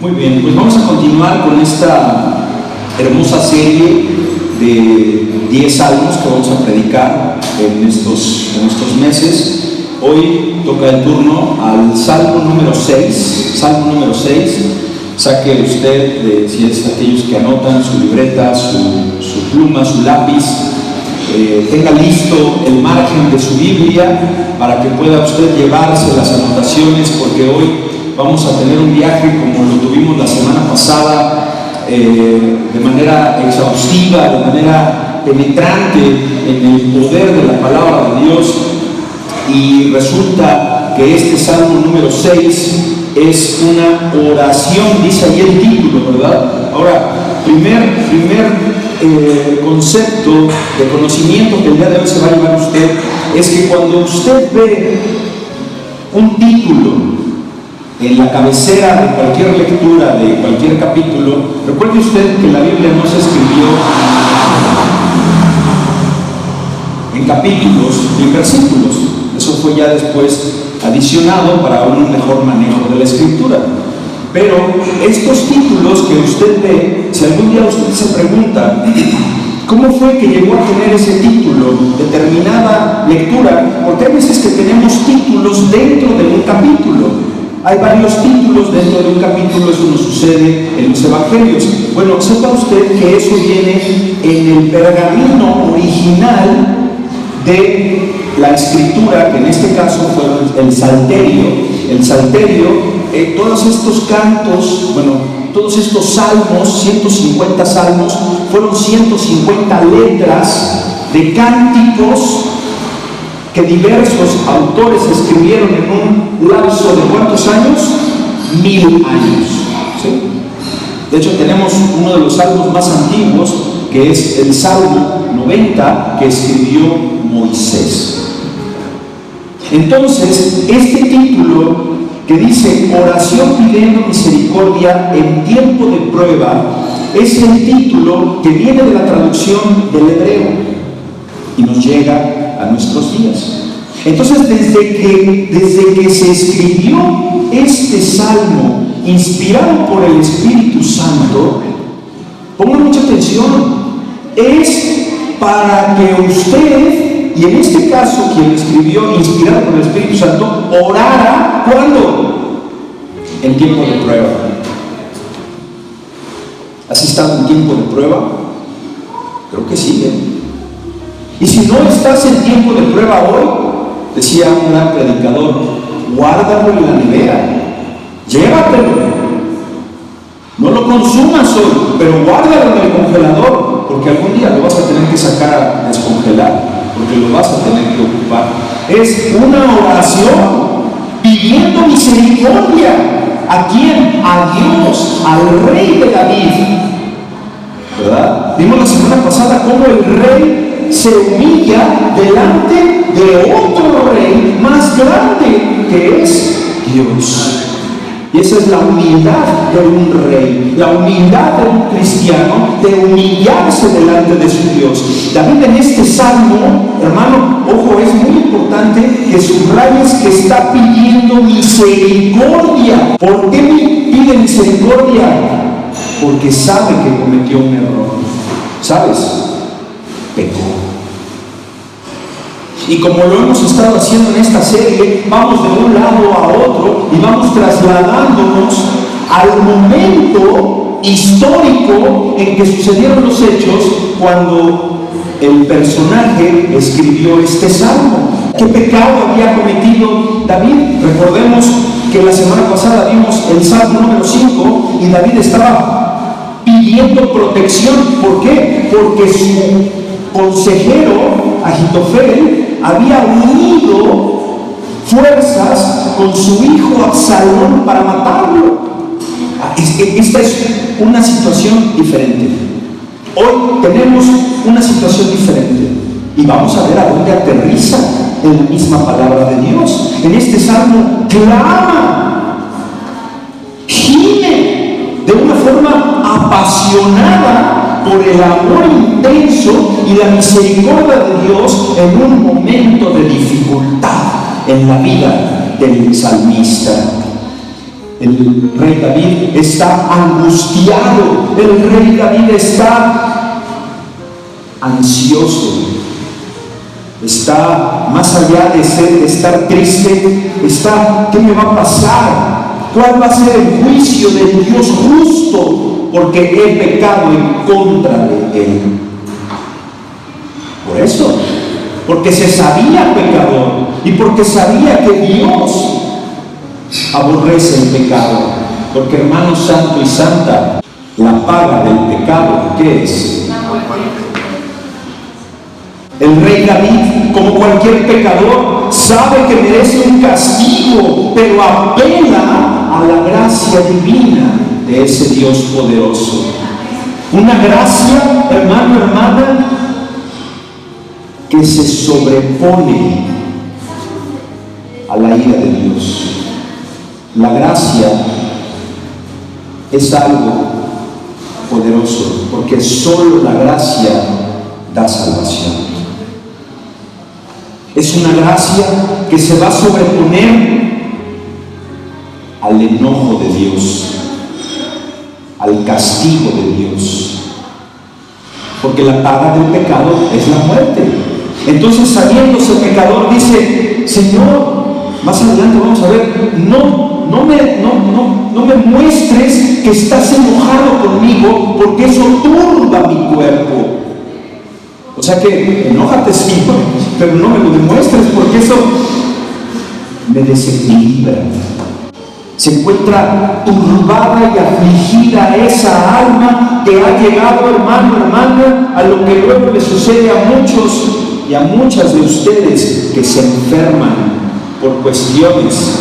Muy bien, pues vamos a continuar con esta hermosa serie de 10 salmos que vamos a predicar en estos meses. Hoy toca el turno al salmo número 6. Salmo número 6. Saque usted, si es aquellos que anotan, su libreta, su pluma, su lápiz. Tenga listo el margen de su Biblia para que pueda usted llevarse las anotaciones, porque hoy vamos a tener un viaje como lo tuvimos la semana pasada, de manera exhaustiva, de manera penetrante en el poder de la palabra de Dios. Y resulta que este salmo número 6 es una oración, dice ahí el título, ¿verdad? Ahora, primer concepto de conocimiento que el día de hoy se va a llevar usted es que cuando usted ve un título en la cabecera de cualquier lectura, de cualquier capítulo, recuerde usted que la Biblia no se escribió en capítulos ni en versículos. Eso fue ya después adicionado para un mejor manejo de la escritura. Pero estos títulos que usted ve, si algún día usted se pregunta ¿cómo fue que llegó a tener ese título, determinada lectura? Porque hay veces que tenemos títulos dentro de un capítulo. Hay varios títulos dentro de un capítulo, eso nos sucede en los evangelios. Bueno, sepa usted que eso viene en el pergamino original de la escritura, que en este caso fue el Salterio. El Salterio, todos estos cantos, todos estos salmos, 150 salmos, fueron 150 letras de cánticos que diversos autores escribieron en un lapso de ¿cuántos años? 1000 años. ¿Sí? De hecho, tenemos uno de los salmos más antiguos, que es el Salmo 90, que escribió Moisés. Entonces, este título que dice oración pidiendo misericordia en tiempo de prueba es el título que viene de la traducción del hebreo y nos llega a nuestros días. Entonces, desde que se escribió este salmo inspirado por el Espíritu Santo, pongan mucha atención, es para que usted, y en este caso quien escribió inspirado por el Espíritu Santo, orara, ¿cuándo? En tiempo de prueba. ¿Has estado en tiempo de prueba? Creo que sí, Y si no estás en tiempo de prueba hoy, decía un gran predicador, guárdalo en la nevera, llévatelo. No lo consumas hoy, pero guárdalo en el congelador, porque algún día lo vas a tener que sacar a descongelar, porque lo vas a tener que ocupar. Es una oración pidiendo misericordia. ¿A quién? A Dios, al rey de David. ¿Verdad? Vimos la semana pasada cómo el rey se humilla delante de otro rey más grande, que es Dios. Y esa es la humildad de un rey, la humildad de un cristiano, de humillarse delante de su Dios. David en este salmo, hermano, ojo, es muy importante que subrayes que está pidiendo misericordia. ¿Por qué pide misericordia? Porque sabe que cometió un error. ¿Sabes? Pecó. Y como lo hemos estado haciendo en esta serie, vamos de un lado a otro y vamos trasladándonos al momento histórico en que sucedieron los hechos cuando el personaje escribió este salmo. ¿Qué pecado había cometido David? Recordemos que la semana pasada vimos el salmo número 5 y David estaba pidiendo protección. ¿Por qué? Porque su consejero, Ahitofel, había unido fuerzas con su hijo Absalón para matarlo. Esta es una situación diferente. Hoy tenemos una situación diferente y vamos a ver a dónde aterriza en la misma palabra de Dios. En este salmo clama, gime de una forma apasionada por el amor intenso y la misericordia de Dios en un momento de dificultad en la vida del salmista. el rey David está angustiado, el rey David está ansioso, está más allá de estar triste, está, ¿qué me va a pasar? ¿Cuál va a ser el juicio del Dios justo? Porque he pecado en contra de Él. Por eso, porque se sabía pecador y porque sabía que Dios aborrece el pecado. Porque, hermano santo y santa, la paga del pecado, ¿qué es? El rey David, como cualquier pecador, sabe que merece un castigo, pero apela a la gracia divina de ese Dios poderoso. Una gracia, hermano, hermana, que se sobrepone a la ira de Dios. La gracia es algo poderoso, porque solo la gracia da salvación. Es una gracia que se va a sobreponer al enojo de Dios, al castigo de Dios, porque la paga del pecado es la muerte. Entonces, sabiéndose pecador, dice: Señor, más adelante vamos a ver, no me muestres que estás enojado conmigo, porque eso turba mi cuerpo. O sea que enójate, Señor, pero no me lo demuestres, porque eso me desequilibra. Se encuentra turbada y afligida esa alma que ha llegado, hermano, hermana, a lo que luego le sucede a muchos y a muchas de ustedes que se enferman por cuestiones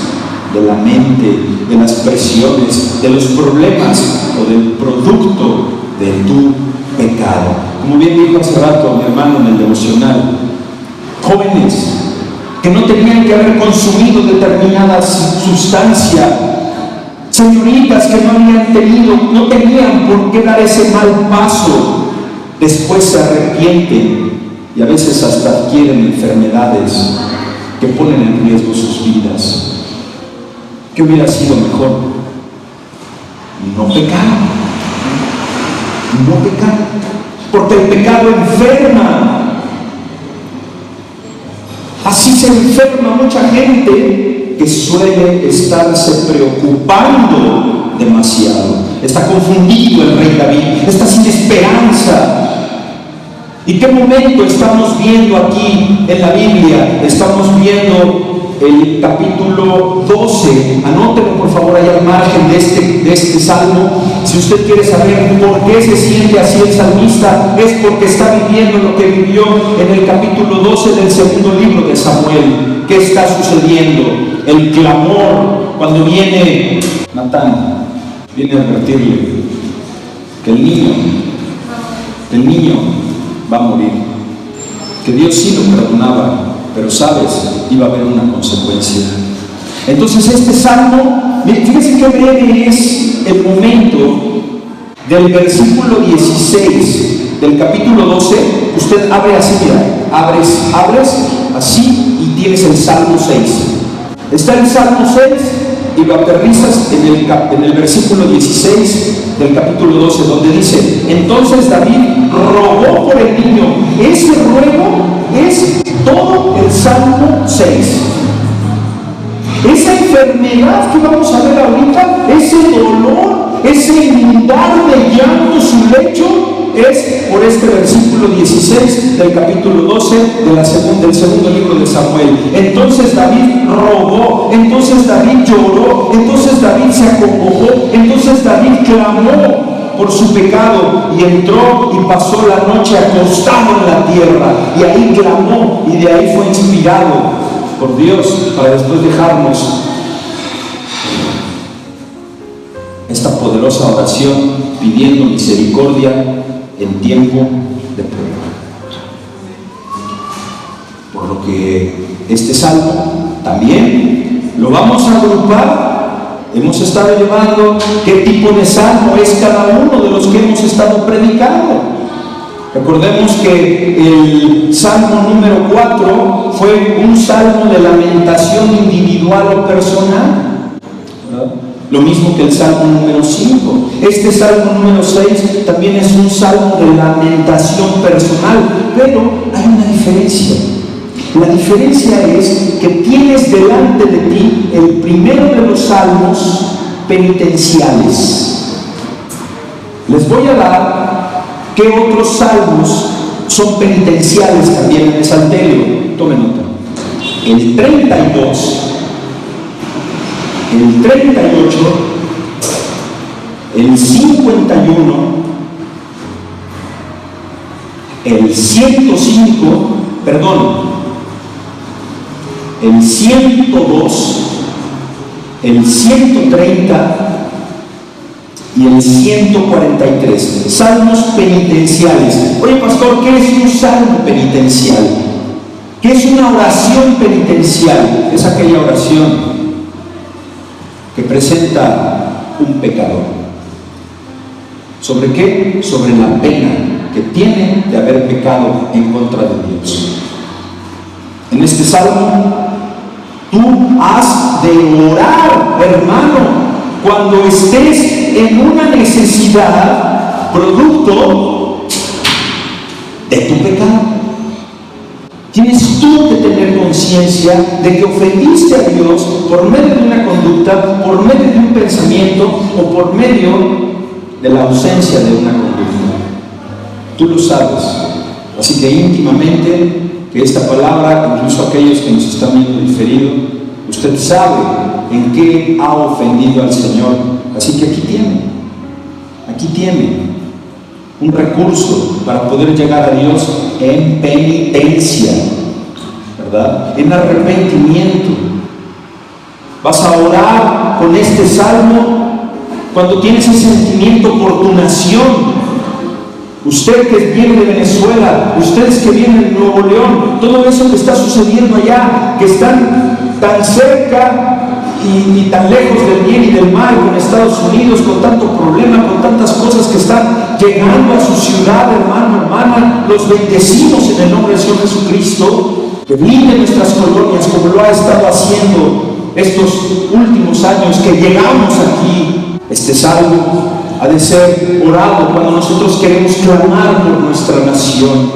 de la mente, de las presiones, de los problemas o del producto de tu pecado. Como bien dijo hace rato mi hermano en el devocional, jóvenes que no tenían que haber consumido determinada sustancia, señoritas que no tenían por qué dar ese mal paso, después se arrepienten y a veces hasta adquieren enfermedades que ponen en riesgo sus vidas. ¿Qué hubiera sido mejor? No pecar. No pecar. Porque el pecado enferma. Así se enferma mucha gente que suele estarse preocupando demasiado. Está confundido el rey David, está sin esperanza. ¿Y qué momento estamos viendo aquí en la Biblia? Estamos viendo el capítulo 12. Anótenlo por favor allá al margen de este salmo. Si usted quiere saber por qué se siente así el salmista, es porque está viviendo lo que vivió en el capítulo 12 del segundo libro de Samuel. ¿Qué está sucediendo? El clamor, cuando viene Natán, viene a advertirle que el niño va a morir, que Dios sí lo perdonaba, pero sabes, iba a haber una consecuencia. Entonces este salmo, fíjese qué breve es el momento del versículo 16 del capítulo 12. Usted abre así, mira, abres así y tienes el salmo 6. Está el salmo 6 y lo aterrizas en el versículo 16 del capítulo 12, donde dice: entonces David rogó por el niño. Ese ruego es todo el salmo 6. Esa enfermedad que vamos a ver ahorita, ese dolor, ese inundar de llanto su lecho, es por este versículo 16 del capítulo 12 del segundo libro de Samuel. Entonces David rogó, entonces David lloró, entonces David se acongojó, entonces David clamó por su pecado y entró y pasó la noche acostado en la tierra, y ahí clamó y de ahí fue inspirado por Dios para después dejarnos esta poderosa oración pidiendo misericordia en tiempo de prueba. Por lo que este salmo también lo vamos a agrupar. Hemos estado llevando qué tipo de salmo es cada uno de los que hemos estado predicando. Recordemos que el salmo número 4 fue un salmo de lamentación individual o personal, ¿verdad? Lo mismo que el Salmo número 5. Este Salmo número 6 también es un salmo de lamentación personal, pero hay una diferencia. La diferencia es que tienes delante de ti el primero de los salmos penitenciales. Les voy a dar qué otros salmos son penitenciales también en el Salterio. Tomen nota. El 32, el 38, el 51, el 105, el 102, el 130 y el 143. Salmos penitenciales. Oye, pastor, ¿qué es un salmo penitencial? ¿Qué es una oración penitencial? Es aquella oración que presenta un pecador. ¿Sobre qué? Sobre la pena que tiene de haber pecado en contra de Dios. En este salmo, tú has de orar, hermano, cuando estés en una necesidad producto de tu pecado. Tienes tú que tener conciencia de que ofendiste a Dios por medio de una conducta, por medio de un pensamiento o por medio de la ausencia de una conducta. Tú lo sabes. Así que íntimamente, que esta palabra, incluso aquellos que nos están viendo diferido, usted sabe en qué ha ofendido al Señor. Así que aquí tiene un recurso para poder llegar a Dios en penitencia, ¿verdad? En arrepentimiento. Vas a orar con este salmo cuando tienes ese sentimiento por tu nación. Usted que viene de Venezuela, ustedes que vienen de Nuevo León, todo eso que está sucediendo allá, que están tan cerca y tan lejos del bien y del mal con Estados Unidos, con tanto problema, con tantas cosas que están llegando a su ciudad, hermano, hermana, los bendecimos en el nombre del Señor Jesucristo, que blinde nuestras colonias como lo ha estado haciendo estos últimos años que llegamos aquí. Este salmo ha de ser orado cuando nosotros queremos clamar por nuestra nación.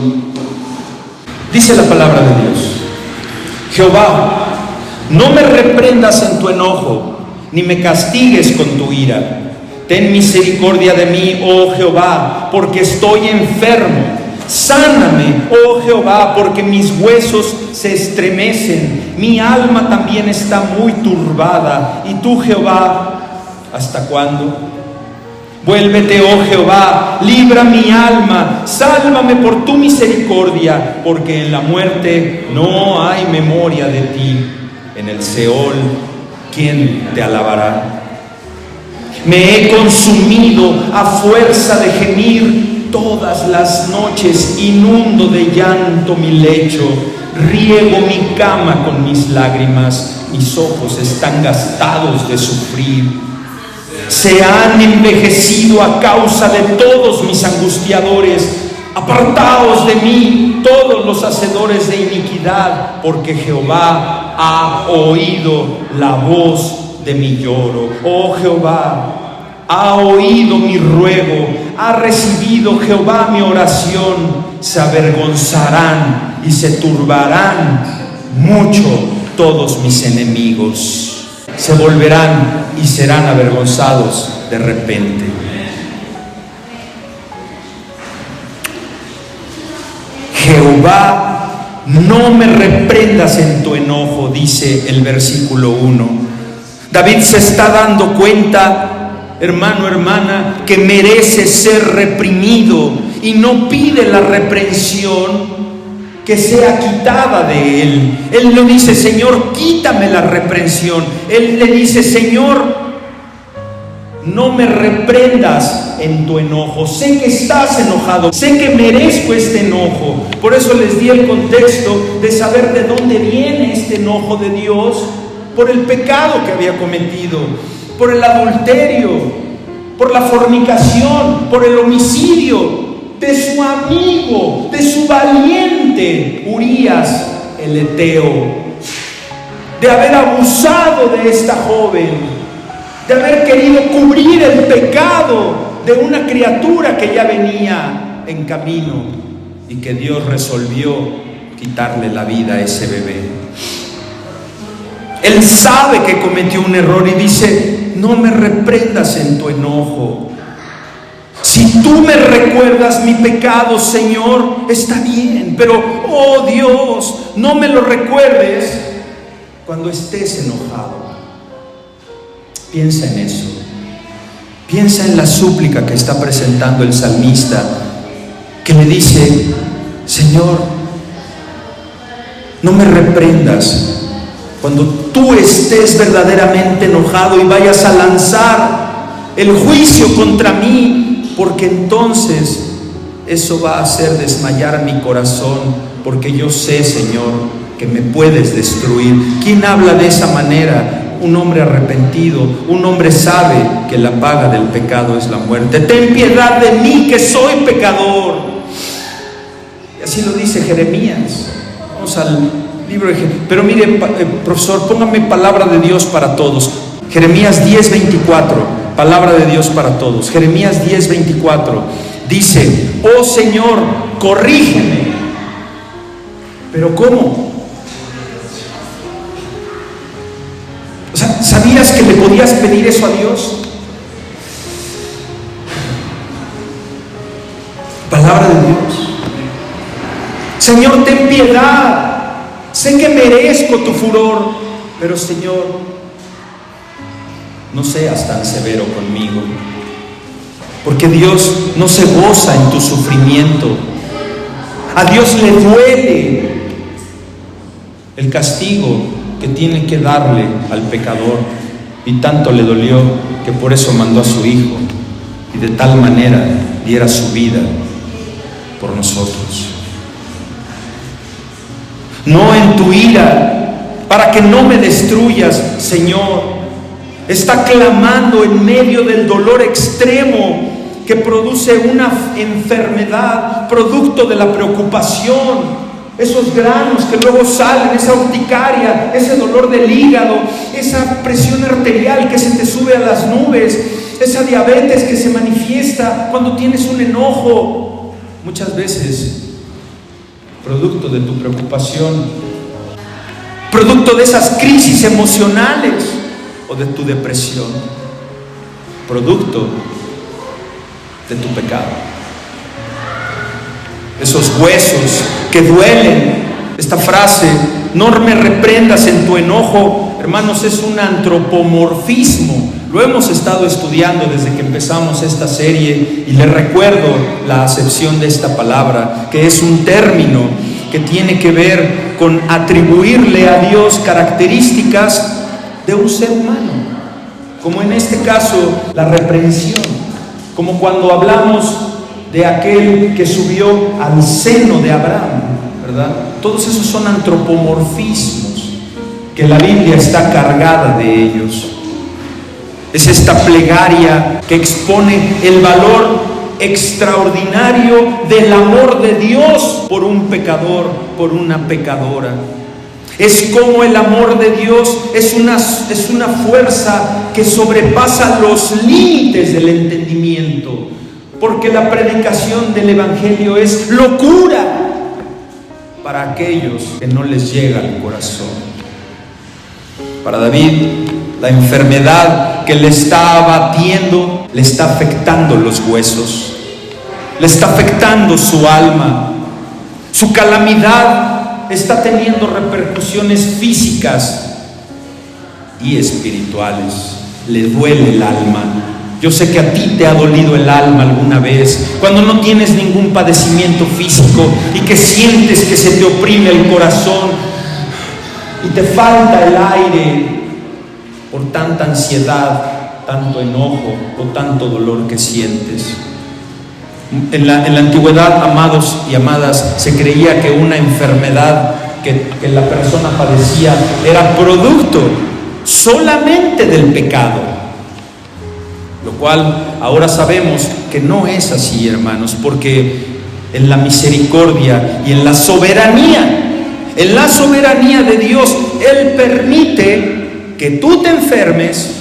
Dice la palabra de Dios: Jehová, no me reprendas en tu enojo, ni me castigues con tu ira. Ten misericordia de mí, oh Jehová, porque estoy enfermo. Sáname, oh Jehová, porque mis huesos se estremecen. Mi alma también está muy turbada. Y tú, Jehová, ¿hasta cuándo? Vuélvete, oh Jehová, libra mi alma, sálvame por tu misericordia, porque en la muerte no hay memoria de ti. En el Seol, ¿quién te alabará? Me he consumido a fuerza de gemir todas las noches, inundo de llanto mi lecho, riego mi cama con mis lágrimas, mis ojos están gastados de sufrir. Se han envejecido a causa de todos mis angustiadores. Apartaos de mí todos los hacedores de iniquidad, porque Jehová ha oído la voz de mi lloro. Oh Jehová, ha oído mi ruego, ha recibido Jehová mi oración. Se avergonzarán y se turbarán mucho todos mis enemigos. Se volverán y serán avergonzados de repente. Jehová, no me reprendas en tu enojo, dice el versículo 1. David se está dando cuenta, hermano, hermana, que merece ser reprimido y no pide la reprensión que sea quitada de él. Él le dice: Señor, quítame la reprensión. Él le dice: Señor, no me reprendas en tu enojo. Sé que estás enojado, sé que merezco este enojo. Por eso les di el contexto de saber de dónde viene este enojo de Dios, por el pecado que había cometido, por el adulterio, por la fornicación, por el homicidio de su amigo, de su valiente Urías el Eteo, de haber abusado de esta joven. de haber querido cubrir el pecado de una criatura que ya venía en camino y que Dios resolvió quitarle la vida a ese bebé. Él sabe que cometió un error y dice: no me reprendas en tu enojo. Si tú me recuerdas mi pecado, Señor, está bien, pero, oh Dios, no me lo recuerdes cuando estés enojado. Piensa en eso. Piensa en la súplica que está presentando el salmista, que le dice: Señor, no me reprendas cuando tú estés verdaderamente enojado y vayas a lanzar el juicio contra mí, porque entonces eso va a hacer desmayar mi corazón, porque yo sé, Señor, que me puedes destruir. ¿Quién habla de esa manera? Un hombre arrepentido, un hombre sabe que la paga del pecado es la muerte. Ten piedad de mí, que soy pecador. Y así lo dice Jeremías. Vamos al libro de Jeremías. Pero mire, profesor, póngame palabra de Dios para todos. Jeremías 10:24, palabra de Dios para todos. Jeremías 10:24 dice: oh Señor, corrígeme. ¿Pero cómo? O sea, ¿sabías que le podías pedir eso a Dios? Palabra de Dios. Señor, ten piedad. Sé que merezco tu furor, pero Señor, no seas tan severo conmigo, porque Dios no se goza en tu sufrimiento. A Dios le duele el castigo que tiene que darle al pecador, y tanto le dolió que por eso mandó a su Hijo y de tal manera diera su vida por nosotros. No en tu ira, para que no me destruyas, Señor. Está clamando en medio del dolor extremo que produce una enfermedad, producto de la preocupación. Esos granos que luego salen, esa urticaria, ese dolor del hígado, esa presión arterial que se te sube a las nubes, esa diabetes que se manifiesta cuando tienes un enojo, muchas veces producto de tu preocupación, producto de esas crisis emocionales o de tu depresión, producto de tu pecado. Esos huesos que duelen. Esta frase, no me reprendas en tu enojo, hermanos, es un antropomorfismo. Lo hemos estado estudiando desde que empezamos esta serie, y les recuerdo la acepción de esta palabra, que es un término que tiene que ver con atribuirle a Dios características de un ser humano, como en este caso la reprensión, como cuando hablamos de aquel que subió al seno de Abraham, ¿verdad? Todos esos son antropomorfismos que la Biblia está cargada de ellos. Es esta plegaria que expone el valor extraordinario del amor de Dios por un pecador, por una pecadora. Es como el amor de Dios es una fuerza que sobrepasa los límites del entendimiento, porque la predicación del Evangelio es locura para aquellos que no les llega al corazón. Para David, la enfermedad que le está abatiendo le está afectando los huesos, le está afectando su alma. Su calamidad está teniendo repercusiones físicas y espirituales. Le duele el alma. Yo sé que a ti te ha dolido el alma alguna vez, cuando no tienes ningún padecimiento físico y que sientes que se te oprime el corazón y te falta el aire por tanta ansiedad, tanto enojo o tanto dolor que sientes. En la antigüedad, amados y amadas, se creía que una enfermedad que la persona padecía era producto solamente del pecado, lo cual ahora sabemos que no es así, hermanos, porque en la misericordia y en la soberanía de Dios, Él permite que tú te enfermes,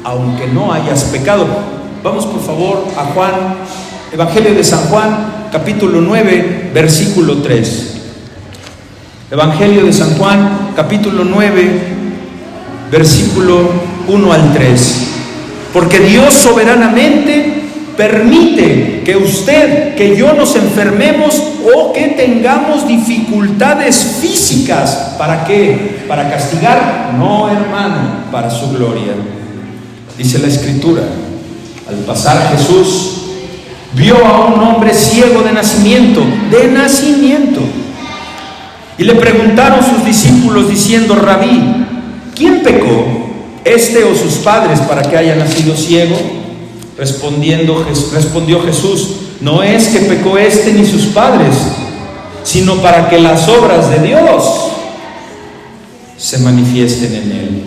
aunque no hayas pecado. Vamos por favor a Juan, Evangelio de San Juan, capítulo 9, versículo 3. Evangelio de San Juan, capítulo 9, versículo 1 al 3. Porque Dios soberanamente permite que usted, que yo nos enfermemos o que tengamos dificultades físicas. ¿Para qué? ¿Para castigar? No, hermano, para su gloria. Dice la Escritura, al pasar Jesús vio a un hombre ciego de nacimiento, y le preguntaron sus discípulos diciendo: Rabí, ¿quién pecó, este o sus padres, para que haya nacido ciego? Respondió Jesús: no es que pecó este ni sus padres, sino para que las obras de Dios se manifiesten en él.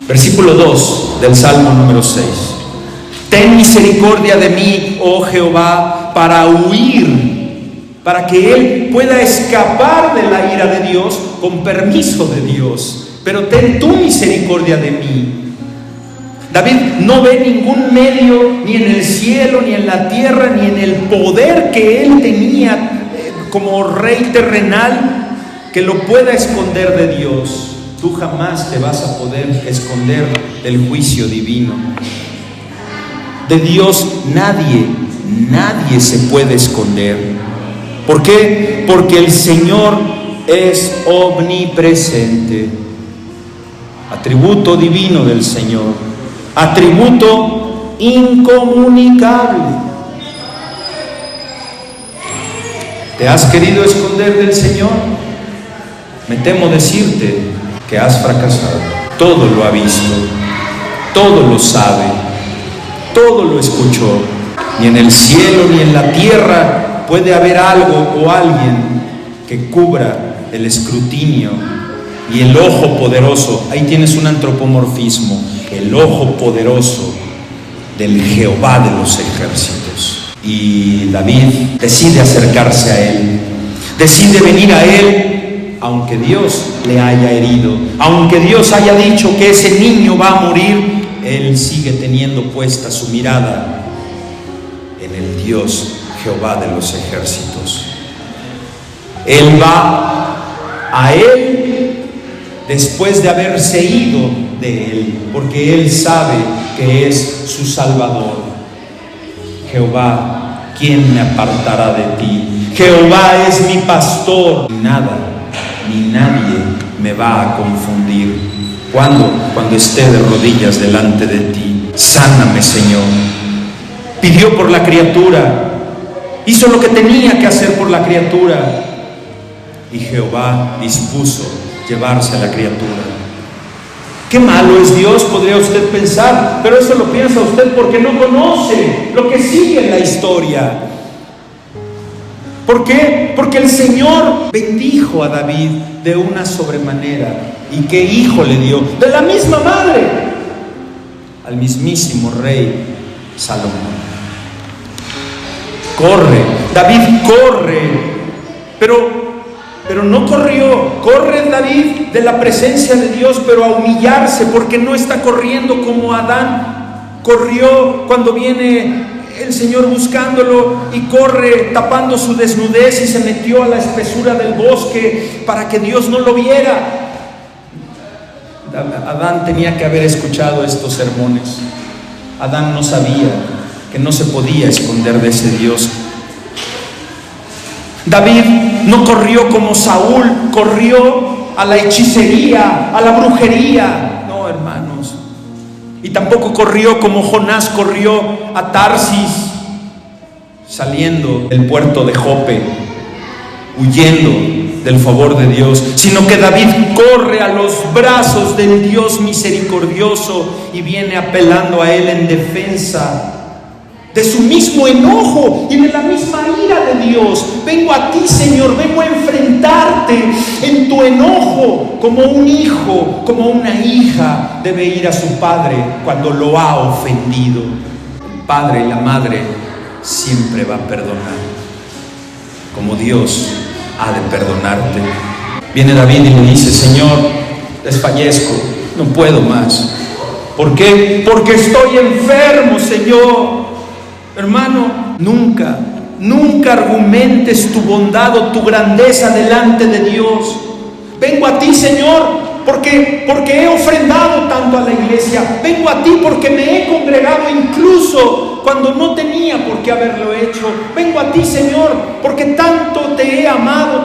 Versículo 2 del Salmo número 6. Ten misericordia de mí, oh Jehová, para huir, para que él pueda escapar de la ira de Dios con permiso de Dios. Pero ten tu misericordia de mí. David no ve ningún medio, ni en el cielo, ni en la tierra, ni en el poder que él tenía como rey terrenal, que lo pueda esconder de Dios. Tú jamás te vas a poder esconder del juicio divino. De Dios nadie se puede esconder. ¿Por qué? Porque el Señor es omnipresente. Atributo divino del Señor, atributo incomunicable. ¿Te has querido esconder del Señor? Me temo decirte que has fracasado. Todo lo ha visto, todo lo sabe, todo lo escuchó. Ni en el cielo ni en la tierra puede haber algo o alguien que cubra el escrutinio y el ojo poderoso. Ahí tienes un antropomorfismo, el ojo poderoso del Jehová de los ejércitos. Y David decide acercarse a él, decide venir a él, aunque Dios le haya herido, aunque Dios haya dicho que ese niño va a morir, él sigue teniendo puesta su mirada en el Dios Jehová de los ejércitos. Él va a él después de haberse ido de él, porque él sabe que es su Salvador. Jehová, ¿quién me apartará de ti? Jehová es mi pastor, nada ni nadie me va a confundir. ¿Cuándo? Cuando esté de rodillas delante de ti. Sáname, Señor. Pidió por la criatura, hizo lo que tenía que hacer por la criatura, y Jehová dispuso llevarse a la criatura. Qué malo es Dios, podría usted pensar, pero eso lo piensa usted porque no conoce lo que sigue en la historia. ¿Por qué? Porque el Señor bendijo a David de una sobremanera. ¿Y qué hijo le dio? De la misma madre, al mismísimo rey Salomón. Corre, David corre, pero no corre David de la presencia de Dios, pero a humillarse, porque no está corriendo como Adán corrió cuando viene el Señor buscándolo, y corre tapando su desnudez y se metió a la espesura del bosque para que Dios no lo viera. Adán tenía que haber escuchado estos sermones. Adán no sabía que no se podía esconder de ese Dios. David no corrió como Saúl, corrió a la hechicería, a la brujería. No, hermanos. Y tampoco corrió como Jonás corrió a Tarsis, saliendo del puerto de Jope, huyendo del favor de Dios, sino que David corre a los brazos del Dios misericordioso y viene apelando a él en defensa de su mismo enojo y de la misma ira de Dios. Vengo a ti, Señor, vengo a enfrentarte en tu enojo, como un hijo, como una hija debe ir a su padre cuando lo ha ofendido. El padre y la madre siempre va a perdonar, como Dios ha de perdonarte. Viene David y le dice: Señor, desfallezco, no puedo más. ¿Por qué? Porque estoy enfermo, Señor. Hermano, nunca argumentes tu bondad o tu grandeza delante de Dios. Vengo a ti, Señor, porque he ofrendado tanto a la iglesia. Vengo a ti porque me he congregado incluso cuando no tenía por qué haberlo hecho. Vengo a ti, Señor, porque tanto te he amado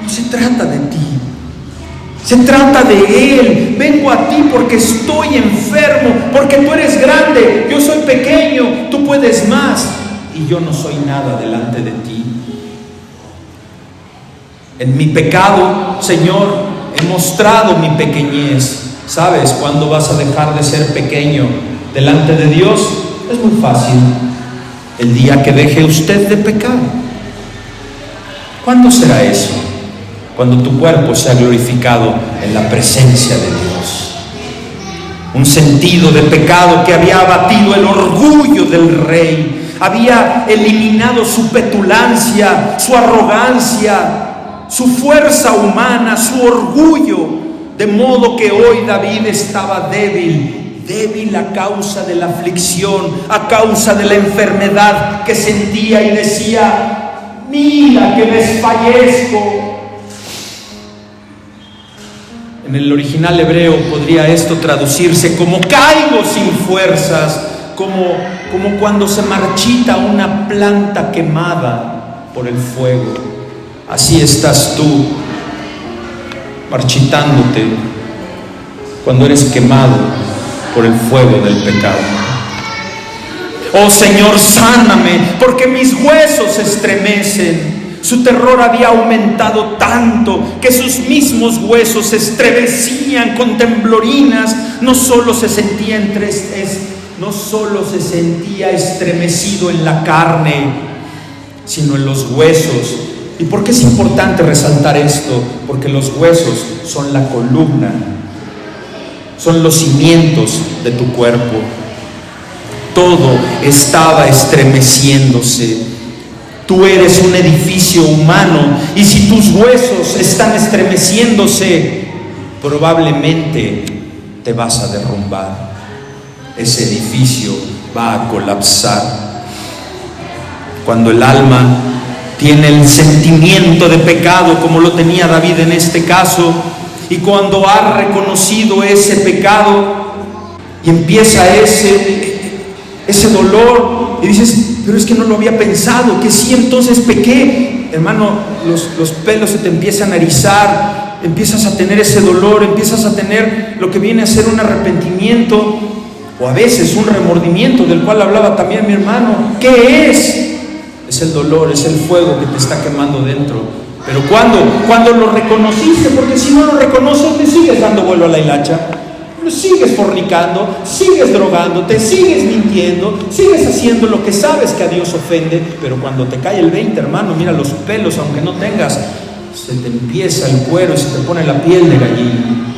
no se trata de ti, se trata de Él. Vengo a ti porque estoy enfermo, porque tú eres grande, yo soy pequeño, tú puedes más y yo no soy nada delante de ti. En mi pecado, Señor, he mostrado mi pequeñez. ¿Sabes cuándo vas a dejar de ser pequeño delante de Dios? Es muy fácil: el día que deje usted de pecar. ¿Cuándo será eso? Cuando tu cuerpo sea glorificado en la presencia de Dios. Un sentido de pecado que había abatido el orgullo del rey, había eliminado su petulancia, su arrogancia, su fuerza humana, su orgullo, de modo que hoy David estaba débil a causa de la aflicción, a causa de la enfermedad que sentía, y decía: mira que desfallezco. En el original hebreo podría esto traducirse como: caigo sin fuerzas, como cuando se marchita una planta quemada por el fuego. Así estás tú, marchitándote cuando eres quemado por el fuego del pecado. Oh Señor, sáname, porque mis huesos se estremecen. Su terror había aumentado tanto que sus mismos huesos se estremecían con temblorinas. No solo se sentía estremecido en la carne, sino en los huesos. ¿Y por qué es importante resaltar esto? Porque los huesos son la columna, son los cimientos de tu cuerpo. Todo estaba estremeciéndose. Tú eres un edificio humano, y si tus huesos están estremeciéndose, probablemente te vas a derrumbar. Ese edificio va a colapsar. Cuando el alma tiene el sentimiento de pecado, como lo tenía David en este caso, y cuando ha reconocido ese pecado y empieza ese dolor, y dices: pero es que no lo había pensado, que sí, entonces pequé. Hermano, los pelos se te empiezan a erizar, empiezas a tener ese dolor, empiezas a tener lo que viene a ser un arrepentimiento, o a veces un remordimiento, del cual hablaba también mi hermano. ¿Qué es? Es el dolor, es el fuego que te está quemando dentro. Pero cuando lo reconociste, porque si no lo reconoces, te sigues dando vuelo a la hilacha, sigues fornicando, sigues drogándote, sigues mintiendo, sigues haciendo lo que sabes que a Dios ofende. Pero cuando te cae el 20, hermano, mira, los pelos, aunque no tengas, se te empieza el cuero y se te pone la piel de gallina.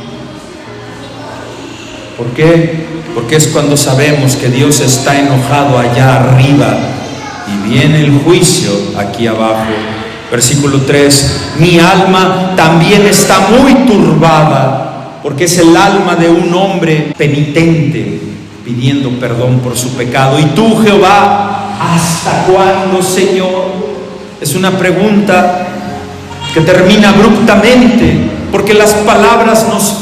¿Por qué? Porque es cuando sabemos que Dios está enojado allá arriba y viene el juicio aquí abajo. Versículo 3: mi alma también está muy turbada, porque es el alma de un hombre penitente, pidiendo perdón por su pecado. ¿Y tú, Jehová, hasta cuándo, Señor? Es una pregunta que termina abruptamente, porque las palabras nos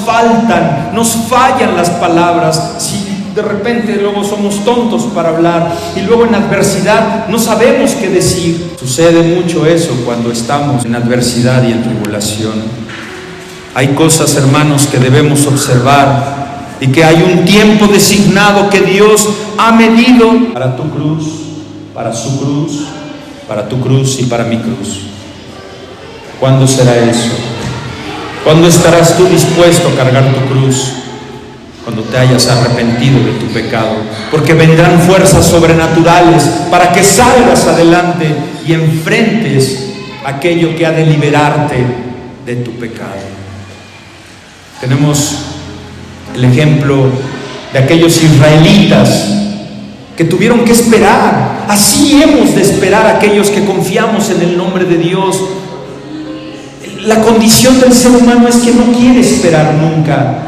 fallan las palabras. Si de repente luego somos tontos para hablar, y luego en adversidad no sabemos qué decir. Sucede mucho eso cuando estamos en adversidad y en tribulación. Hay cosas, hermanos, que debemos observar, y que hay un tiempo designado que Dios ha medido para tu cruz, para su cruz, para tu cruz y para mi cruz. ¿Cuándo será eso? ¿Cuándo estarás tú dispuesto a cargar tu cruz? Cuando te hayas arrepentido de tu pecado, porque vendrán fuerzas sobrenaturales para que salgas adelante y enfrentes aquello que ha de liberarte de tu pecado. Tenemos el ejemplo de aquellos israelitas que tuvieron que esperar. Así hemos de esperar aquellos que confiamos en el nombre de Dios. La condición del ser humano es que no quiere esperar nunca.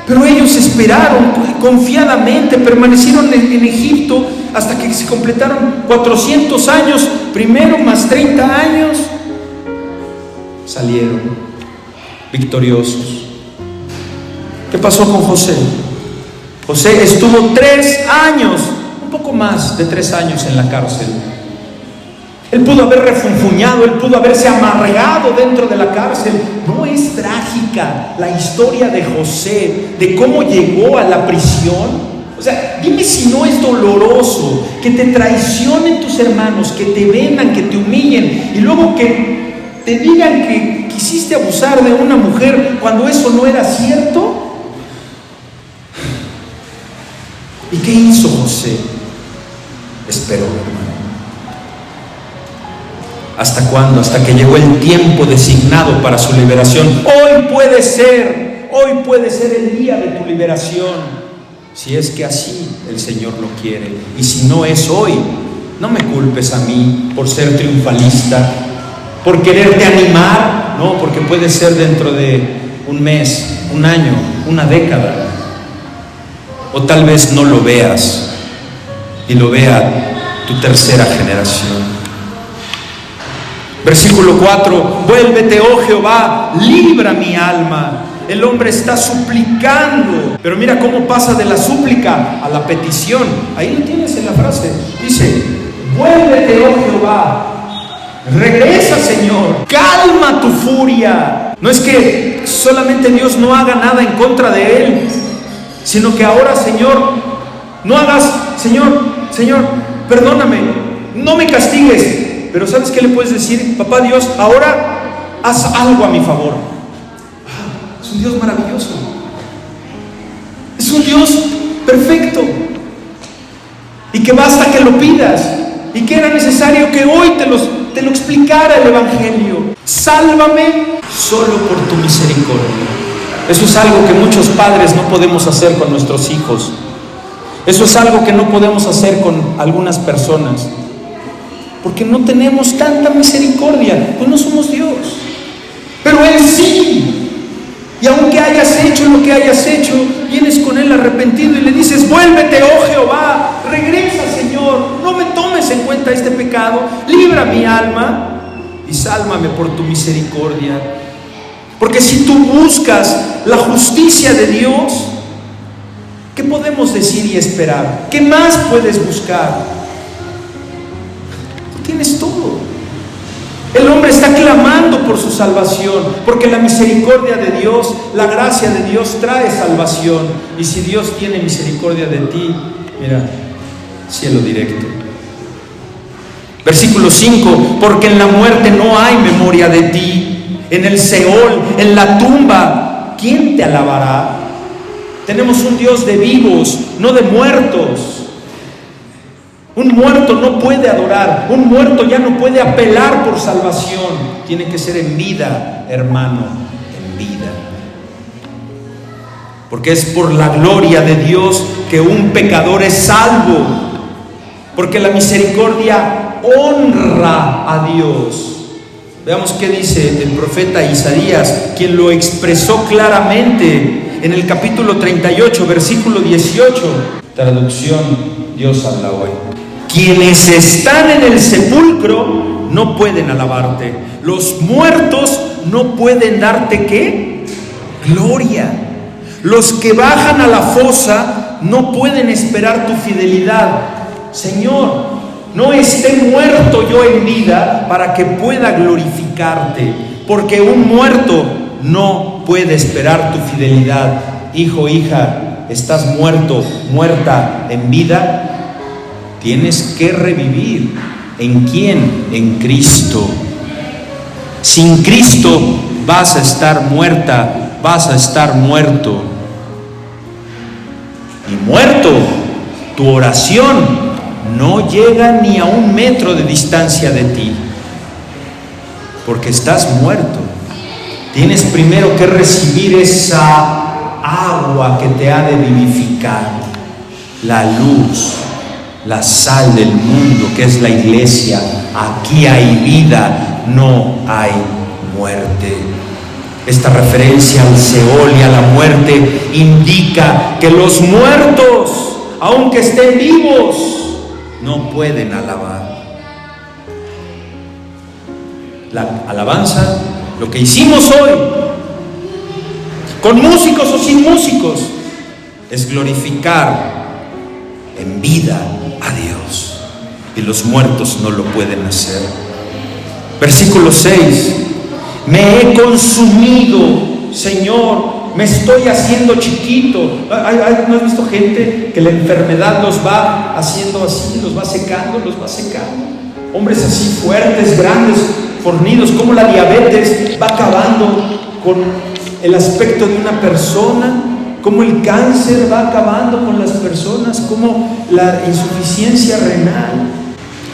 Pero ellos esperaron confiadamente, permanecieron en Egipto hasta que se completaron 400 años, primero más 30 años, salieron victoriosos. ¿Qué pasó con José? José estuvo 3 años, un poco más de 3 años en la cárcel. Él pudo haber refunfuñado, él pudo haberse amargado dentro de la cárcel. No es trágica la historia de José, de cómo llegó a la prisión. O sea, dime si no es doloroso que te traicionen tus hermanos, que te vendan, que te humillen y luego que te digan que quisiste abusar de una mujer cuando eso no era cierto. ¿Y qué hizo José? Esperó, hermano. ¿Hasta cuándo? Hasta que llegó el tiempo designado para su liberación. Hoy puede ser el día de tu liberación, si es que así el Señor lo quiere. Y si no es hoy, no me culpes a mí por ser triunfalista, por quererte animar, no, porque puede ser dentro de un mes, un año, una década, o tal vez no lo veas y lo vea tu tercera generación. Versículo 4, vuélvete, oh Jehová, libra mi alma. El hombre está suplicando, pero mira cómo pasa de la súplica a la petición. Ahí lo tienes en la frase, dice, vuélvete, oh Jehová, regresa, Señor, calma tu furia. No es que solamente Dios no haga nada en contra de él, sino que ahora, Señor, no hagas, Señor, perdóname, no me castigues. Pero ¿sabes qué le puedes decir? Papá Dios, ahora haz algo a mi favor. Es un Dios maravilloso. Es un Dios perfecto. Y que basta que lo pidas. Y que era necesario que hoy te lo explicara el Evangelio. Sálvame solo por tu misericordia. Eso es algo que muchos padres no podemos hacer con nuestros hijos. Eso es algo que no podemos hacer con algunas personas. Porque no tenemos tanta misericordia, pues no somos Dios. Pero Él sí. Y aunque hayas hecho lo que hayas hecho, vienes con Él arrepentido y le dices, vuélvete, oh Jehová, regresa, Señor, no me tomes en cuenta este pecado, libra mi alma y sálvame por tu misericordia. Porque si tú buscas la justicia de Dios, ¿qué podemos decir y esperar? ¿Qué más puedes buscar? Tienes todo. El hombre está clamando por su salvación, porque la misericordia de Dios, la gracia de Dios trae salvación. Y si Dios tiene misericordia de ti, mira, cielo directo. Versículo 5, porque en la muerte no hay memoria de ti, en el Seol, en la tumba, ¿quién te alabará? Tenemos un Dios de vivos, no de muertos. Un muerto no puede adorar, un muerto ya no puede apelar por salvación. Tiene que ser en vida, hermano, en vida. Porque es por la gloria de Dios que un pecador es salvo. Porque la misericordia honra a Dios. Veamos qué dice el profeta Isaías, quien lo expresó claramente en el capítulo 38, versículo 18. Traducción, Dios habla hoy. Quienes están en el sepulcro no pueden alabarte. Los muertos no pueden darte ¿qué? Gloria. Los que bajan a la fosa no pueden esperar tu fidelidad. Señor, no esté muerto yo en vida para que pueda glorificarte, porque un muerto no puede esperar tu fidelidad. Hijo, hija, estás muerto, muerta en vida. Tienes que revivir. ¿En quién? En Cristo. Sin Cristo vas a estar muerta, vas a estar muerto. Y muerto, tu oración no llega ni a 1 metro de distancia de ti, porque estás muerto. Tienes primero que recibir esa agua que te ha de vivificar, la luz, la sal del mundo, que es la iglesia. Aquí hay vida, no hay muerte. Esta referencia al Seol y a la muerte indica que los muertos, aunque estén vivos, no pueden alabar. La alabanza, lo que hicimos hoy, con músicos o sin músicos, es glorificar en vida a Dios, y los muertos no lo pueden hacer. Versículo 6: me he consumido, Señor, me estoy haciendo chiquito. ¿No has visto gente que la enfermedad los va haciendo así, los va secando? Hombres así fuertes, grandes, fornidos, como la diabetes va acabando con el aspecto de una persona, como el cáncer va acabando con las personas, como la insuficiencia renal.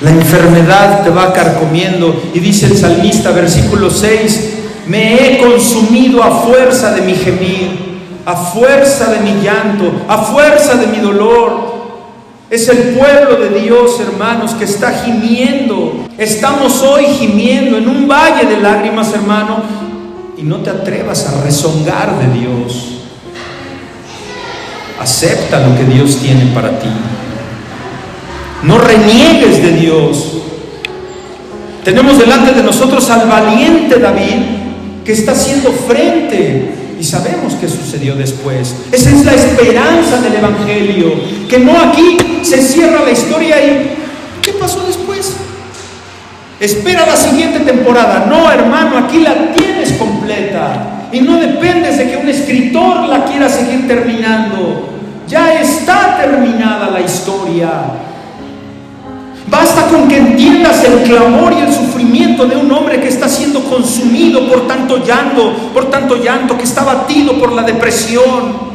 La enfermedad te va carcomiendo, y dice el salmista, versículo 6: me he consumido a fuerza de mi gemir, a fuerza de mi llanto, a fuerza de mi dolor. Es el pueblo de Dios, hermanos, que está gimiendo. Estamos hoy gimiendo en un valle de lágrimas, hermano, y no te atrevas a rezongar de Dios. Acepta lo que Dios tiene para ti. No reniegues de Dios. Tenemos delante de nosotros al valiente David, que está haciendo frente, y sabemos qué sucedió después. Esa es la esperanza del Evangelio, que no aquí se cierra la historia y ¿qué pasó después? Espera la siguiente temporada. No, hermano, aquí la tienes completa, y no dependes de que un escritor la quiera seguir terminando. Ya está terminada la historia. Basta con que entiendas el clamor y el sufrimiento de un hombre que está siendo consumido por tanto llanto, que está abatido por la depresión.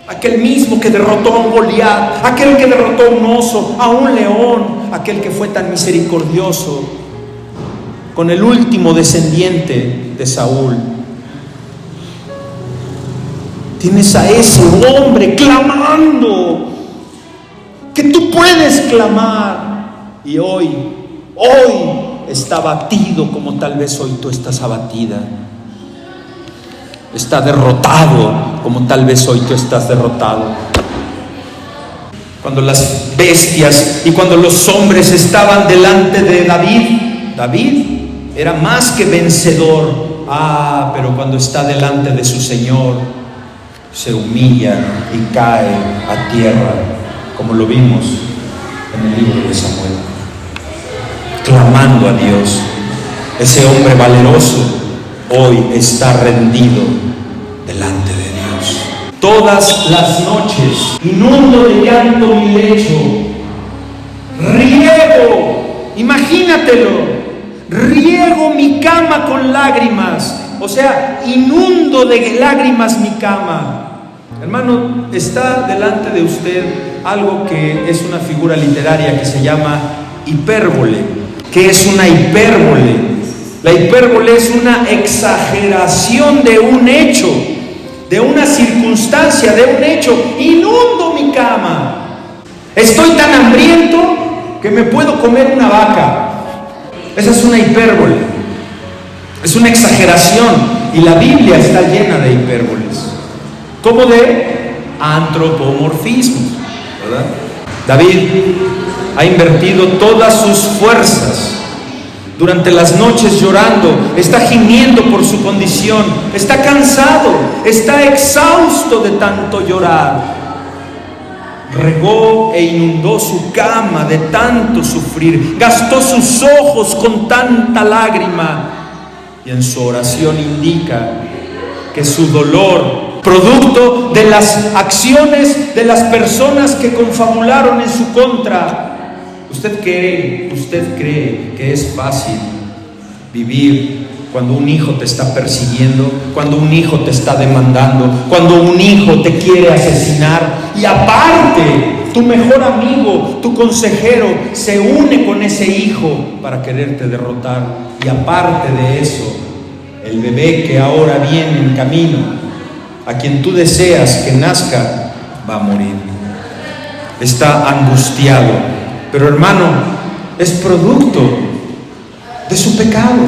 Aquel mismo que derrotó a un Goliat, aquel que derrotó a un oso, a un león, aquel que fue tan misericordioso con el último descendiente de Saúl. Tienes a ese hombre clamando, que tú puedes clamar, y hoy está abatido como tal vez hoy tú estás abatida. Está derrotado como tal vez hoy tú estás derrotado. Cuando las bestias y cuando los hombres estaban delante de David era más que vencedor. Pero cuando está delante de su Señor, se humilla y cae a tierra, como lo vimos en el libro de Samuel, clamando a Dios. Ese hombre valeroso hoy está rendido delante de Dios. Todas las noches inundo de llanto mi lecho, riego, imagínatelo, riego mi cama con lágrimas, o sea, inundo de lágrimas mi cama. Hermano, está delante de usted algo que es una figura literaria que se llama hipérbole. ¿Qué es una hipérbole? La hipérbole es una exageración de un hecho, de una circunstancia, de un hecho. Inundo mi cama. Estoy tan hambriento que me puedo comer una vaca. Esa es una hipérbole. Es una exageración, y la Biblia está llena de hipérboles, como de antropomorfismo, ¿verdad? David ha invertido todas sus fuerzas durante las noches llorando, está gimiendo por su condición, está cansado, está exhausto de tanto llorar. Regó e inundó su cama de tanto sufrir, gastó sus ojos con tanta lágrima, y en su oración indica que su dolor, producto de las acciones de las personas que confabularon en su contra. ¿Usted cree que es fácil vivir cuando un hijo te está persiguiendo, cuando un hijo te está demandando, cuando un hijo te quiere asesinar, y aparte tu mejor amigo, tu consejero, se une con ese hijo para quererte derrotar, y aparte de eso, el bebé que ahora viene en camino, a quien tú deseas que nazca, va a morir? Está angustiado. Pero hermano, es producto de su pecado.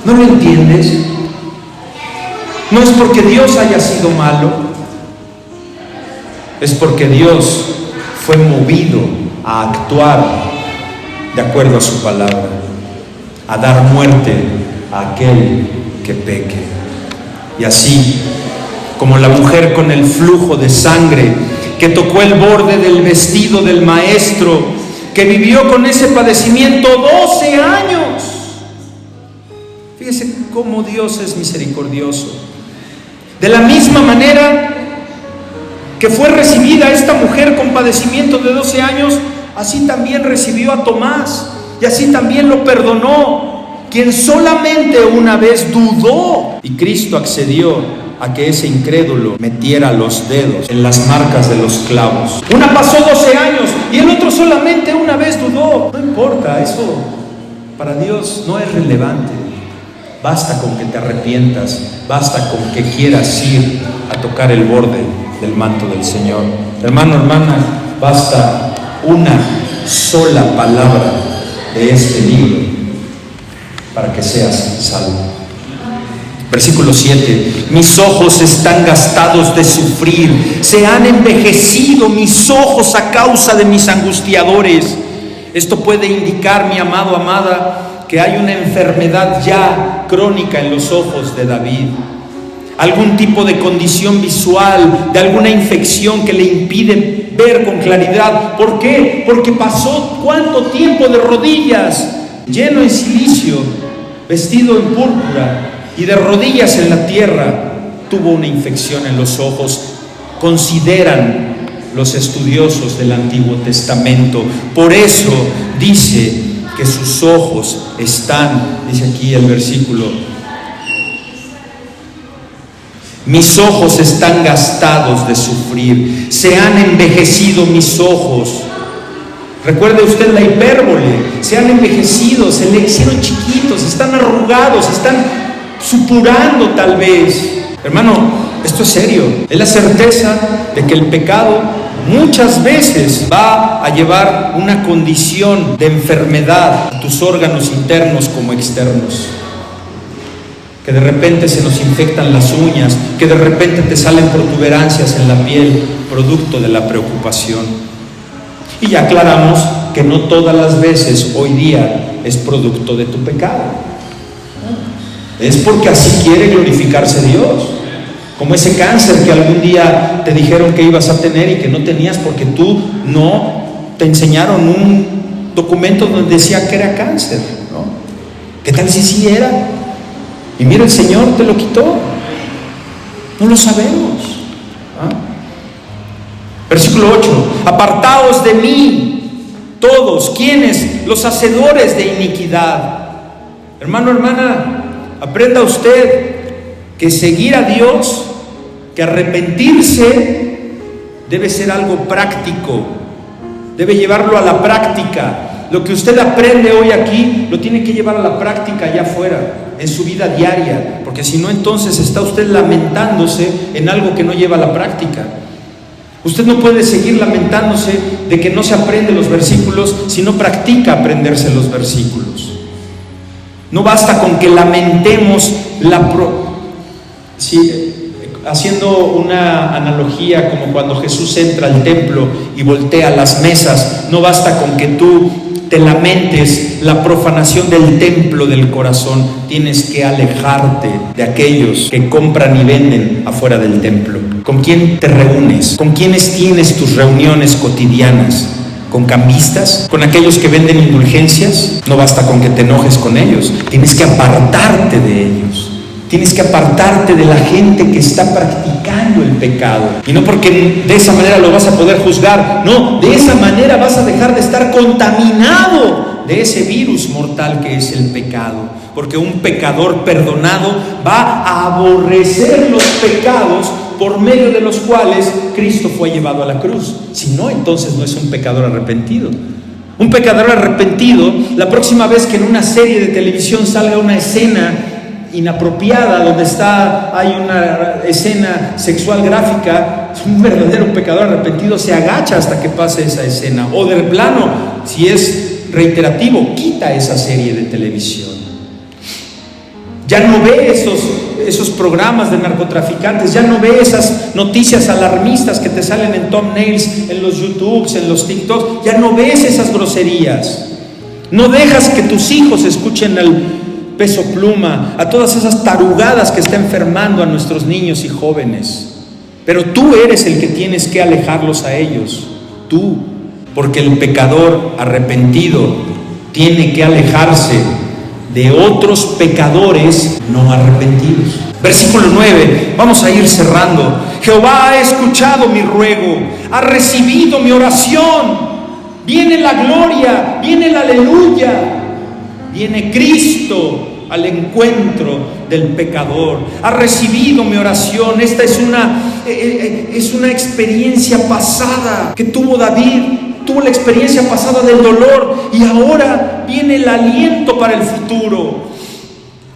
¿No lo entiendes? No es porque Dios haya sido malo, es porque Dios fue movido a actuar de acuerdo a su palabra, a dar muerte a aquel que peque. Y así, como la mujer con el flujo de sangre que tocó el borde del vestido del maestro, que vivió con ese padecimiento 12 años. Fíjese cómo Dios es misericordioso. De la misma manera que fue recibida esta mujer con padecimiento de 12 años, así también recibió a Tomás y así también lo perdonó, quien solamente una vez dudó, y Cristo accedió a que ese incrédulo metiera los dedos en las marcas de los clavos. Una pasó 12 años y el otro solamente una vez dudó. No importa, eso para Dios no es relevante. Basta con que te arrepientas, basta con que quieras ir a tocar el borde del manto del Señor. Hermano, hermana, basta una sola palabra de este libro para que seas salvo. Versículo 7: mis ojos están gastados de sufrir, se han envejecido mis ojos a causa de mis angustiadores. Esto puede indicar, mi amado, amada, que hay una enfermedad ya crónica en los ojos de David. Algún tipo de condición visual, de alguna infección que le impide ver con claridad. ¿Por qué? Porque pasó cuánto tiempo de rodillas, lleno en cilicio, vestido en púrpura y de rodillas en la tierra. Tuvo una infección en los ojos. Consideran los estudiosos del Antiguo Testamento. Por eso dice que sus ojos están, dice aquí el versículo, mis ojos están gastados de sufrir, se han envejecido mis ojos. Recuerde usted la hipérbole, se han envejecido, se le hicieron chiquitos, están arrugados, están supurando tal vez. Hermano, esto es serio. Es la certeza de que el pecado muchas veces va a llevar una condición de enfermedad a tus órganos internos como externos. Que de repente se nos infectan las uñas, que de repente te salen protuberancias en la piel, producto de la preocupación. Y ya aclaramos que no todas las veces hoy día es producto de tu pecado. Es porque así quiere glorificarse Dios. Como ese cáncer que algún día te dijeron que ibas a tener y que no tenías porque tú no te enseñaron un documento donde decía que era cáncer, ¿no? ¿Qué tal si sí era? Y mira, el Señor te lo quitó. No lo sabemos. Versículo 8: apartaos de mí, todos, ¿quiénes? Los hacedores de iniquidad. Hermano, hermana, aprenda usted que seguir a Dios, que arrepentirse debe ser algo práctico, debe llevarlo a la práctica. Lo que usted aprende hoy aquí lo tiene que llevar a la práctica allá afuera, en su vida diaria, porque si no, entonces está usted lamentándose en algo que no lleva a la práctica. Usted no puede seguir lamentándose de que no se aprende los versículos si no practica aprenderse los versículos. No basta con que lamentemos haciendo una analogía como cuando Jesús entra al templo y voltea las mesas, no basta con que tú te lamentes la profanación del templo del corazón. Tienes que alejarte de aquellos que compran y venden afuera del templo. ¿Con quién te reúnes? ¿Con quiénes tienes tus reuniones cotidianas? ¿Con cambistas? ¿Con aquellos que venden indulgencias? No basta con que te enojes con ellos, tienes que apartarte de ellos. Tienes que apartarte de la gente que está practicando el pecado. Y no porque de esa manera lo vas a poder juzgar. No, de esa manera vas a dejar de estar contaminado de ese virus mortal que es el pecado. Porque un pecador perdonado va a aborrecer los pecados por medio de los cuales Cristo fue llevado a la cruz. Si no, entonces no es un pecador arrepentido. Un pecador arrepentido, la próxima vez que en una serie de televisión salga una escena inapropiada, donde hay una escena sexual gráfica, un verdadero pecador arrepentido se agacha hasta que pase esa escena, o de plano, si es reiterativo, quita esa serie de televisión. Ya no ve esos programas de narcotraficantes, ya no ve esas noticias alarmistas que te salen en thumbnails, en los YouTubes, en los TikToks, ya no ves esas groserías. No dejas que tus hijos escuchen al Peso Pluma, a todas esas tarugadas que está enfermando a nuestros niños y jóvenes. Pero tú eres el que tienes que alejarlos a ellos, tú, porque el pecador arrepentido tiene que alejarse de otros pecadores no arrepentidos. Versículo 9, vamos a ir cerrando. Jehová ha escuchado mi ruego, ha recibido mi oración. Viene la gloria, viene el aleluya, viene Cristo al encuentro del pecador. Ha recibido mi oración. Esta es una experiencia pasada que tuvo David. Tuvo la experiencia pasada del dolor y ahora viene el aliento para el futuro.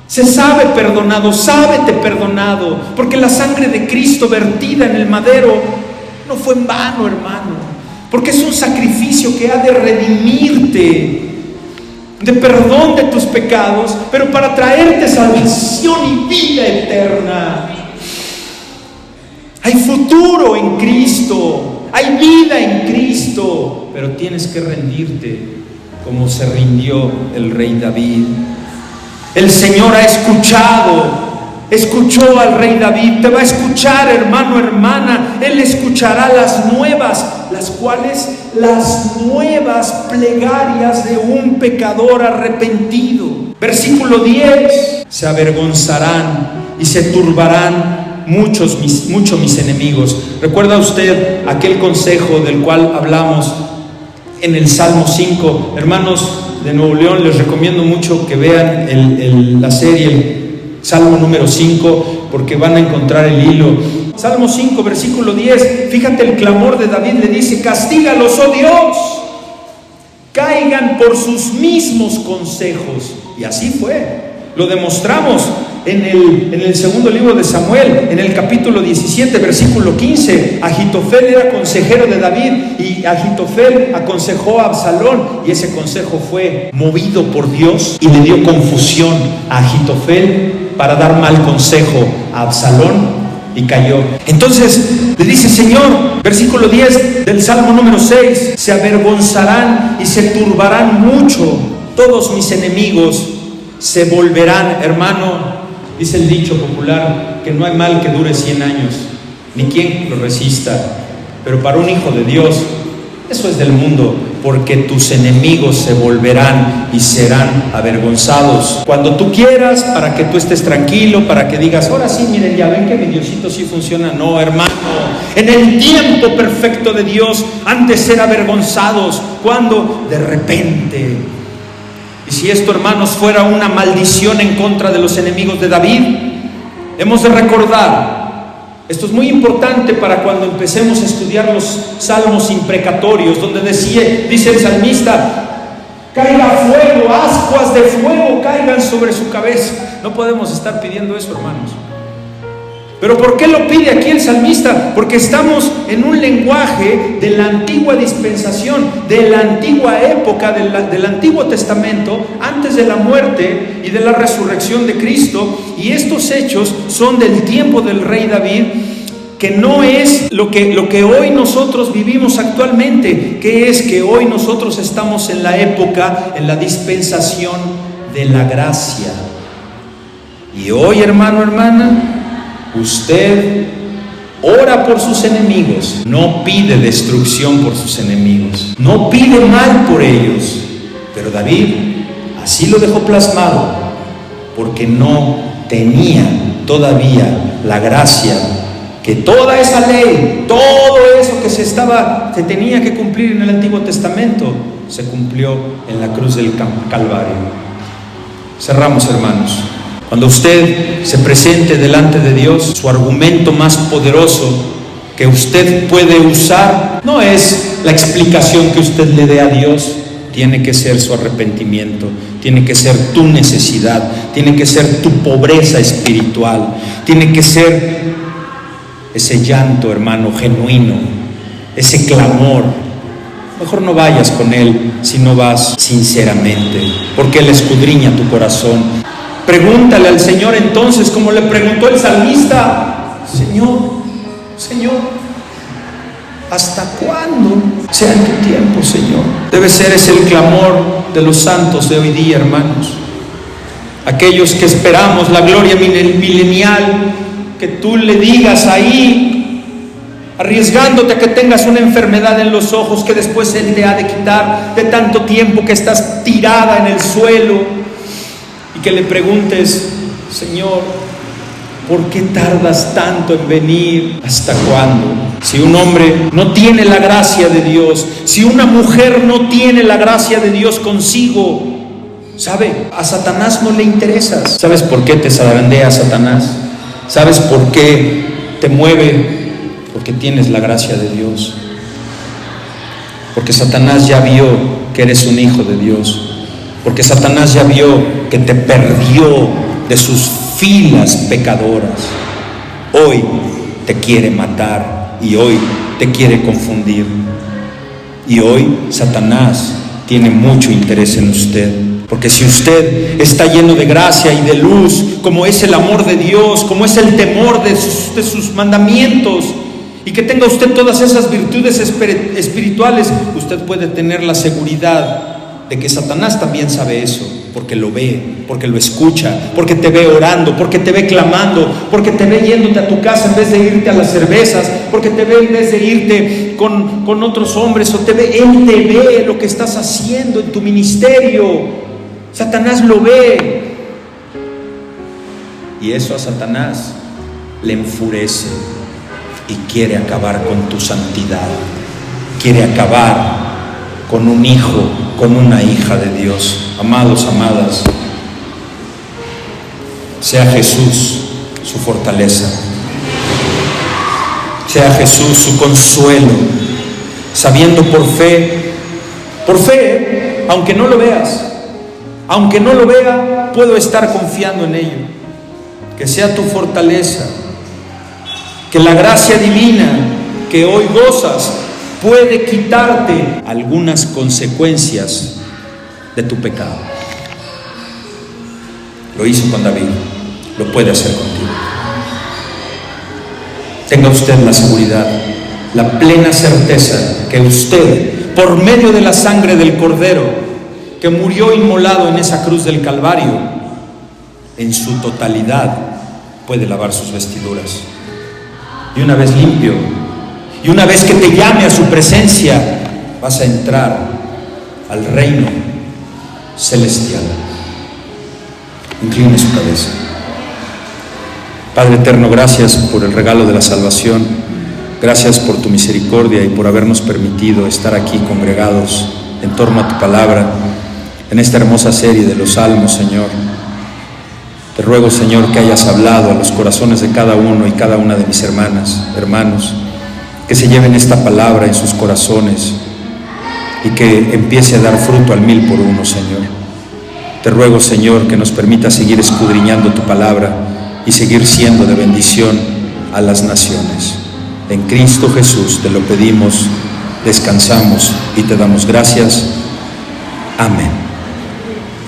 Se sabe perdonado, sábete perdonado, porque la sangre de Cristo vertida en el madero no fue en vano, hermano, porque es un sacrificio que ha de redimirte, de perdón de tus pecados, pero para traerte salvación y vida eterna. Hay futuro en Cristo, hay vida en Cristo, pero tienes que rendirte como se rindió el rey David. El Señor ha escuchó al rey David, te va a escuchar, hermano, hermana. Él escuchará las nuevas plegarias de un pecador arrepentido. Versículo 10, se avergonzarán y se turbarán mucho mis enemigos. ¿Recuerda usted aquel consejo del cual hablamos en el Salmo 5? Hermanos de Nuevo León, les recomiendo mucho que vean la serie, el Salmo número 5, porque van a encontrar el hilo. Salmo 5, versículo 10, fíjate el clamor de David, le dice: castígalos, oh Dios, caigan por sus mismos consejos. Y así fue. Lo demostramos en el segundo libro de Samuel, en el capítulo 17, versículo 15. Ahitofel era consejero de David y Ahitofel aconsejó a Absalón, y ese consejo fue movido por Dios y le dio confusión a Ahitofel para dar mal consejo a Absalón, y cayó. Entonces le dice: Señor, versículo 10 del Salmo número 6, se avergonzarán y se turbarán mucho todos mis enemigos, se volverán. Hermano, dice el dicho popular que no hay mal que dure 100 años, ni quien lo resista. Pero para un hijo de Dios, eso es del mundo, porque tus enemigos se volverán y serán avergonzados cuando tú quieras, para que tú estés tranquilo, para que digas: ahora sí, miren, ya ven que mi Diosito sí funciona. No, hermano, en el tiempo perfecto de Dios han de ser avergonzados. ¿Cuándo? De repente. Y si esto, hermanos, fuera una maldición en contra de los enemigos de David, hemos de recordar, esto es muy importante para cuando empecemos a estudiar los salmos imprecatorios, donde dice el salmista: caiga fuego, ascuas de fuego caigan sobre su cabeza. No podemos estar pidiendo eso, hermanos. ¿Pero por qué lo pide aquí el salmista? Porque estamos en un lenguaje de la antigua dispensación, de la antigua época, del Antiguo Testamento, antes de la muerte y de la resurrección de Cristo. Y estos hechos son del tiempo del rey David, que no es lo que hoy nosotros vivimos actualmente, que es que hoy nosotros estamos en la época, en la dispensación de la gracia. Y hoy, hermano, hermana, usted ora por sus enemigos, no pide destrucción por sus enemigos, no pide mal por ellos. Pero David así lo dejó plasmado, porque no tenía todavía la gracia, que toda esa ley, todo eso que se tenía que cumplir en el Antiguo Testamento, se cumplió en la cruz del Calvario. Cerramos, hermanos. Cuando usted se presente delante de Dios, su argumento más poderoso que usted puede usar no es la explicación que usted le dé a Dios, tiene que ser su arrepentimiento, tiene que ser tu necesidad, tiene que ser tu pobreza espiritual, tiene que ser ese llanto, hermano, genuino, ese clamor. Mejor no vayas con Él si no vas sinceramente, porque Él escudriña tu corazón. Pregúntale al Señor entonces, como le preguntó el salmista: Señor, ¿hasta cuándo? Sea en tu tiempo, Señor. Debe ser ese el clamor de los santos de hoy día, hermanos. Aquellos que esperamos la gloria milenial, que tú le digas ahí, arriesgándote a que tengas una enfermedad en los ojos que después Él te ha de quitar, de tanto tiempo que estás tirada en el suelo, y que le preguntes: Señor, ¿por qué tardas tanto en venir? ¿Hasta cuándo? Si un hombre no tiene la gracia de Dios, si una mujer no tiene la gracia de Dios consigo, ¿sabe? A Satanás no le interesas. ¿Sabes por qué te zarandea Satanás? ¿Sabes por qué te mueve? Porque tienes la gracia de Dios. Porque Satanás ya vio que eres un hijo de Dios. Porque Satanás ya vio que te perdió de sus filas pecadoras. Hoy te quiere matar y hoy te quiere confundir. Y hoy Satanás tiene mucho interés en usted. Porque si usted está lleno de gracia y de luz, como es el amor de Dios, como es el temor de sus mandamientos, y que tenga usted todas esas virtudes espirituales, usted puede tener la seguridad de que Satanás también sabe eso, porque lo ve, porque lo escucha, porque te ve orando, porque te ve clamando, porque te ve yéndote a tu casa en vez de irte a las cervezas, porque te ve en vez de irte con otros hombres, Él te ve lo que estás haciendo en tu ministerio. Satanás lo ve, y eso a Satanás le enfurece y quiere acabar con tu santidad, quiere acabar con un hijo, con una hija de Dios. Amados, amadas, sea Jesús su fortaleza, sea Jesús su consuelo, sabiendo por fe, aunque no lo veas, aunque no lo vea, puedo estar confiando en ello. Que sea tu fortaleza, que la gracia divina que hoy gozas puede quitarte algunas consecuencias de tu pecado. Lo hizo con David, lo puede hacer contigo. Tenga usted la seguridad, la plena certeza que usted, por medio de la sangre del Cordero que murió inmolado en esa cruz del Calvario, en su totalidad puede lavar sus vestiduras. Y una vez limpio, y una vez que te llame a su presencia, vas a entrar al reino celestial. Incline su cabeza. Padre eterno, gracias por el regalo de la salvación. Gracias por tu misericordia y por habernos permitido estar aquí congregados en torno a tu palabra, en esta hermosa serie de los Salmos, Señor. Te ruego, Señor, que hayas hablado a los corazones de cada uno y cada una de mis hermanos, que se lleven esta palabra en sus corazones y que empiece a dar fruto al 1,000 por uno, Señor. Te ruego, Señor, que nos permita seguir escudriñando tu palabra y seguir siendo de bendición a las naciones. En Cristo Jesús te lo pedimos, descansamos y te damos gracias. Amén.